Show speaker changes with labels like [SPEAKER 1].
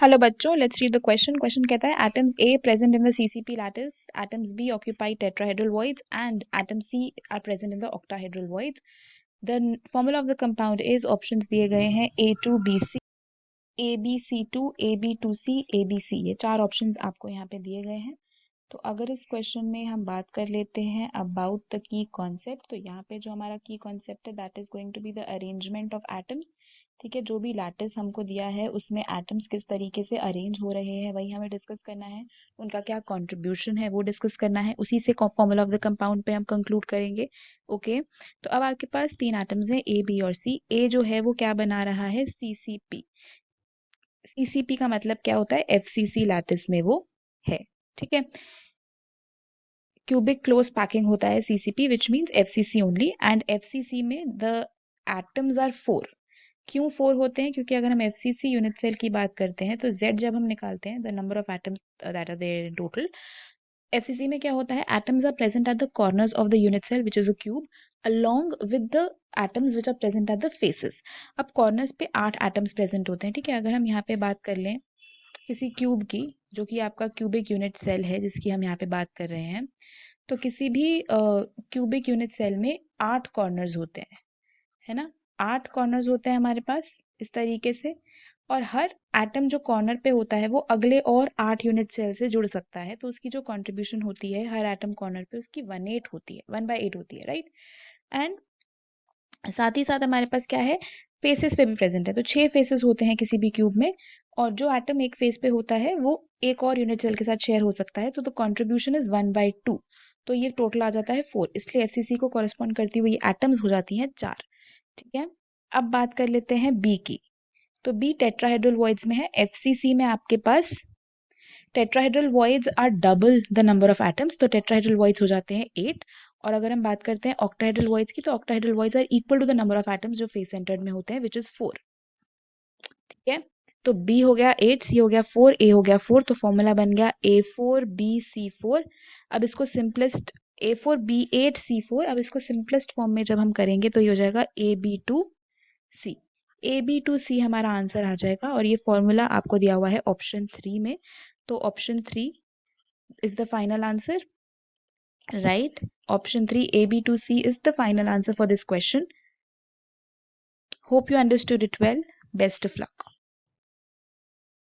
[SPEAKER 1] Hello बच्चों, let's read the question. Question कहता है atoms A present in the CCP lattice, atoms B occupy tetrahedral voids and atom C are present in the octahedral voids. The formula of the compound is, options दिए गए हैं A2BC, AB C2, AB2C, ABC। ये चार options आपको यहाँ पे दिए गए हैं। तो अगर इस क्वेश्चन में हम बात कर लेते हैं अबाउट द की कॉन्सेप्ट, तो यहाँ पे जो हमारा की कॉन्सेप्ट है that is going to be the arrangement of atoms. ठीक है, जो भी लैटिस हमको दिया है उसमें एटम्स किस तरीके से अरेंज हो रहे हैं वही हमें डिस्कस करना है। उनका क्या कंट्रीब्यूशन है वो डिस्कस करना है। उसी से फॉर्मूला ऑफ द कंपाउंड पे हम कंक्लूड करेंगे। ओके, तो अब आपके पास तीन एटम्स हैं ए, बी और सी। ए जो है वो क्या बना रहा है, सीसीपी। सीसीपी का मतलब क्या होता है, एफसीसी लैटिस में वो है। ठीक है, क्यूबिक क्लोज पैकिंग होता है CCP, which means FCC only. And FCC में द एटम्स आर 4। क्यों 4 होते हैं, क्योंकि अगर हम एफसीसी यूनिट सेल की बात करते हैं तो जेड जब हम निकालते हैं, the number of atoms that are there in total, FCC में क्या होता है, atoms are present at the corners of the unit cell which is a cube along with the atoms which are present at the faces. अब corners पे 8 atoms present होते हैं। ठीक है, अगर हम यहाँ पे बात कर लें किसी क्यूब की, जो कि आपका क्यूबिक यूनिट सेल है जिसकी हम यहाँ पे बात कर रहे हैं, तो किसी भी क्यूबिक यूनिट सेल में 8 कॉर्नर्स होते हैं, है ना। 8 कॉर्नर्स होते हैं हमारे पास इस तरीके से, और हर एटम जो कॉर्नर पे होता है वो अगले और 8 यूनिट सेल से जुड़ सकता है। तो उसकी जो कंट्रीब्यूशन होती है हर एटम कॉर्नर पे, उसकी 1/8 होती है, 1/8 होती है, राइट। एंड साथ ही साथ हमारे पास क्या है, फेसेस पे भी प्रेजेंट है। तो 6 फेसेस होते हैं किसी भी क्यूब में, और जो एटम एक फेस पे होता है वो एक और यूनिट सेल के साथ शेयर हो सकता है। तो द कंट्रीब्यूशन इज 1/2। तो ये टोटल आ जाता है 4, इसलिए एफसीसी को कॉरेस्पॉन्ड करती हुई एटम्स हो जाती हैं 4। ठीक है, अब बात कर लेते हैं बी की। तो बी टेट्राहेड्रल वॉइड्स में है। एफसीसी में आपके पास tetrahedral voids are double the number of atoms, तो टेट्राहेड्रल वॉइड्स हो जाते हैं 8। और अगर हम बात करते हैं ऑक्टाहेड्रल वॉइड्स की, तो octahedral voids are equal to the number of atoms जो फेस सेंटर्ड में होते हैं, विच इज 4। ठीक है, तो बी हो गया 8, सी हो गया 4, ए हो गया 4। तो फॉर्मूला बन गया A4BC4। अब इसको सिंपलेस्ट, A4B8C4, अब इसको सिंपलेस्ट फॉर्म में जब हम करेंगे तो ये हो जाएगा AB2C। AB2C हमारा आंसर आ जाएगा, और ये फॉर्मूला आपको दिया हुआ है ऑप्शन 3 में। तो option 3 is the final answer, right? Option 3 AB2C is the final answer for this question. Hope you understood it well. Best of luck.